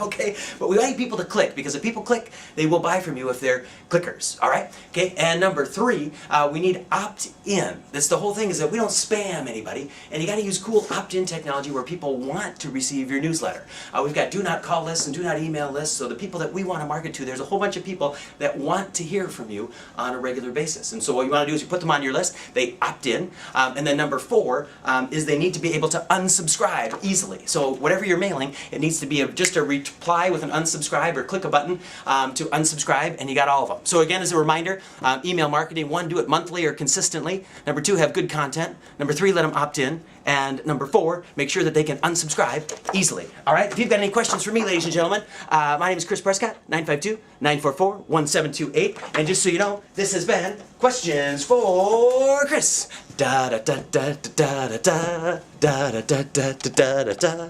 Okay, but we like people to click, because if people click, they will buy from you if they're clickers. All right. Okay. And number 3, we need opt-in. That's the whole thing, is that we don't spam anybody, and you got to use cool opt-in technology where people want to receive your newsletter. We've got do not call lists and do not email lists. So the people that we want to market to, there's a whole bunch of people that want to hear from you on a regular basis. And so what you want to do is you put them on your list, they opt in, and then number 4 is they need to be able to unsubscribe easily. So whatever you're mailing, it needs to be just a reply with an unsubscribe, or click a button to unsubscribe, and you got all of them. So again, as a reminder, email marketing: 1, do it monthly or consistently. Number 2, have good content. Number 3, let them opt in. And number 4, make sure that they can unsubscribe easily. All right, if you've got any questions for me, ladies and gentlemen, my name is Chris Prescott, 952-944-1728. And just so you know, this has been Questions for Chris. Da da da da da da da da da da da da da da.